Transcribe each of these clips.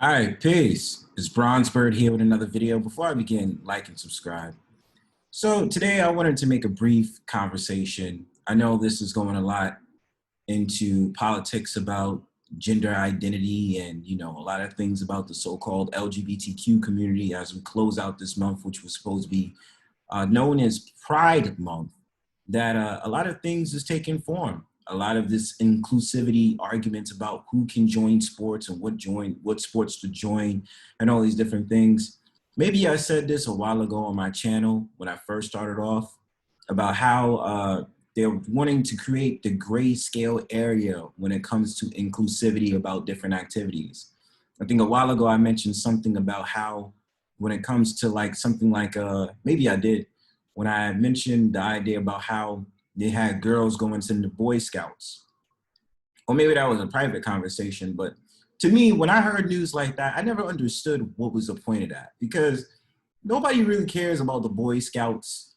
All right, peace. It's Bronzebird here with another video. Before I begin, like and subscribe. So today I wanted to make a brief conversation. I know this is going a lot into politics about gender identity and, a lot of things about the so-called LGBTQ community as we close out this month, which was supposed to be known as Pride Month, that a lot of things is taking form. A lot of this inclusivity arguments about who can join sports and what sports to join and all these different things. Maybe I said this a while ago on my channel when I first started off about how they're wanting to create the grayscale area when it comes to inclusivity about different activities. I think a while ago I mentioned something about how when it comes to like something like, maybe I did, when I mentioned the idea about how they had girls going to the Boy Scouts. Or maybe that was a private conversation, but to me, when I heard news like that, I never understood what was the point of that, because nobody really cares about the Boy Scouts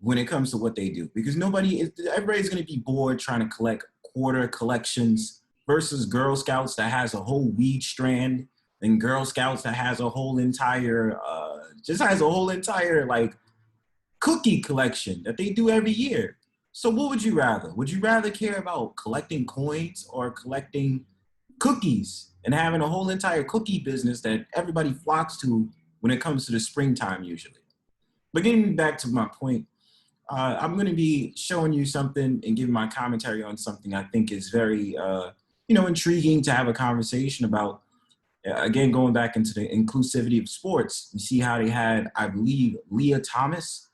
when it comes to what they do, because everybody's gonna be bored trying to collect quarter collections versus Girl Scouts that has a whole weed strand and Girl Scouts that has a whole entire, like cookie collection that they do every year. So what would you rather? Would you rather care about collecting coins or collecting cookies and having a whole entire cookie business that everybody flocks to when it comes to the springtime usually? But getting back to my point, I'm going to be showing you something and giving my commentary on something I think is very, intriguing to have a conversation about. Again, going back into the inclusivity of sports, you see how they had, I believe, Leah Thomas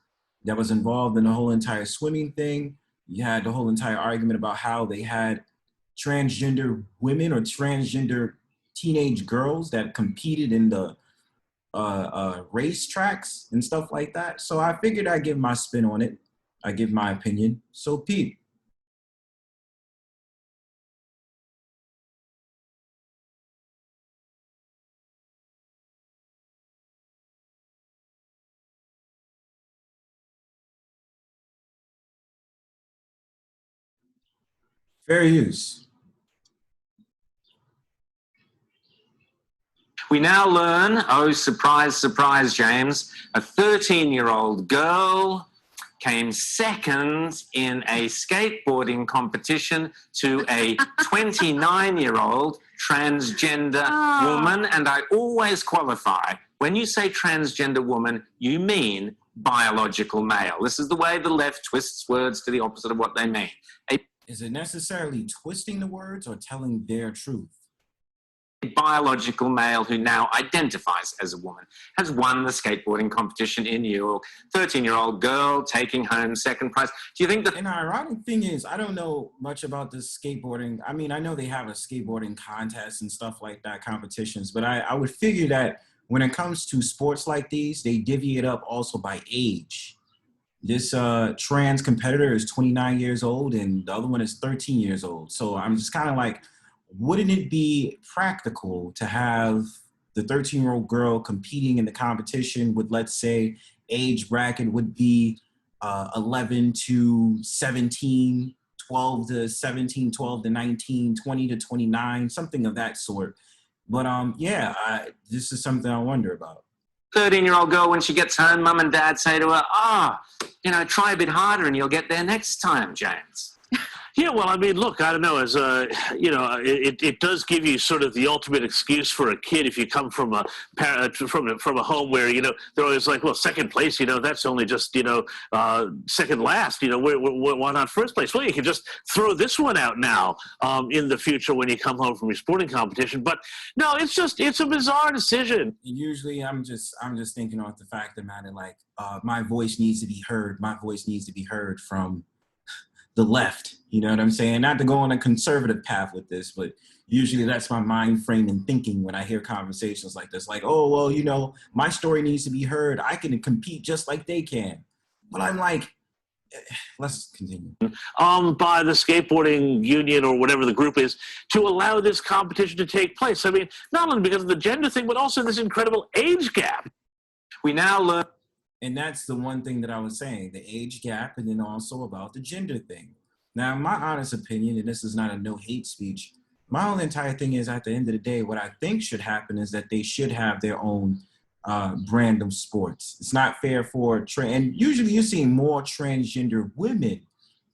that was involved in the whole entire swimming thing. You had the whole entire argument about how they had transgender women or transgender teenage girls that competed in the race tracks and stuff like that. So I figured I'd give my spin on it. I give my opinion. So Pete. Fair use. We now learn, oh, surprise, surprise, James, a 13-year-old girl came second in a skateboarding competition to a 29-year-old transgender woman. And I always qualify, when you say transgender woman, you mean biological male. This is the way the left twists words to the opposite of what they mean. Is it necessarily twisting the words or telling their truth? Biological male who now identifies as a woman has won the skateboarding competition in New York. 13-year-old girl taking home second prize. Do you think that? And the ironic thing is, I don't know much about this skateboarding. I mean, I know they have a skateboarding contest and stuff like that, competitions, but I would figure that when it comes to sports like these, they divvy it up also by age. This trans competitor is 29 years old and the other one is 13 years old. So I'm just kind of like, wouldn't it be practical to have the 13-year-old girl competing in the competition with, let's say, age bracket would be 11 to 17, 12 to 17, 12 to 19, 20 to 29, something of that sort. But this is something I wonder about. 13-year-old girl, when she gets home, mum and dad say to her, try a bit harder and you'll get there next time, James. Yeah, well, I mean, look, I don't know, it does give you sort of the ultimate excuse for a kid if you come from a home where, they're always like, well, second place, that's only just, second last, why not first place? Well, you can just throw this one out now in the future when you come home from your sporting competition. But no, it's a bizarre decision. Usually I'm just thinking off the fact of matter, like, my voice needs to be heard. My voice needs to be heard from the left, you know what I'm saying? Not to go on a conservative path with this, but usually that's my mind frame and thinking when I hear conversations like this. Like, oh, well, my story needs to be heard. I can compete just like they can. But I'm like, let's continue. By the skateboarding union or whatever the group is to allow this competition to take place. I mean, not only because of the gender thing, but also this incredible age gap. We now learn. And that's the one thing that I was saying, the age gap, and then also about the gender thing. Now, in my honest opinion, and this is not a no hate speech, My whole entire thing is, at the end of the day, what I think should happen is that they should have their own brand of sports. It's not fair for and usually you're seeing more transgender women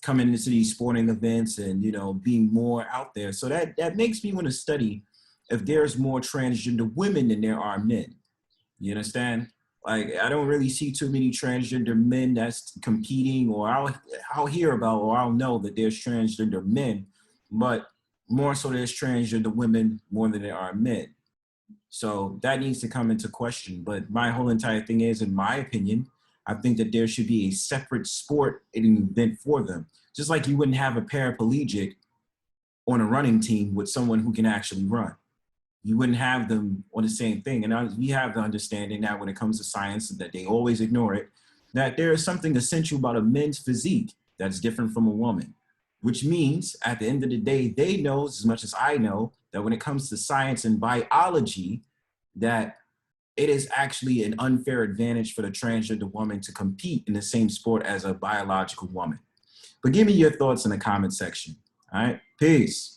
coming into these sporting events and, you know, being more out there. So that makes me want to study if there's more transgender women than there are men. You understand? Like, I don't really see too many transgender men that's competing, or I'll hear about, or I'll know that there's transgender men, but more so there's transgender women more than there are men. So that needs to come into question. But my whole entire thing is, in my opinion, I think that there should be a separate sport and an event for them. Just like you wouldn't have a paraplegic on a running team with someone who can actually run. You wouldn't have them on the same thing. And we have the understanding that when it comes to science, that they always ignore it, that there is something essential about a man's physique that's different from a woman, which means at the end of the day, they know as much as I know that when it comes to science and biology, that it is actually an unfair advantage for the transgender woman to compete in the same sport as a biological woman. But give me your thoughts in the comment section. All right, peace.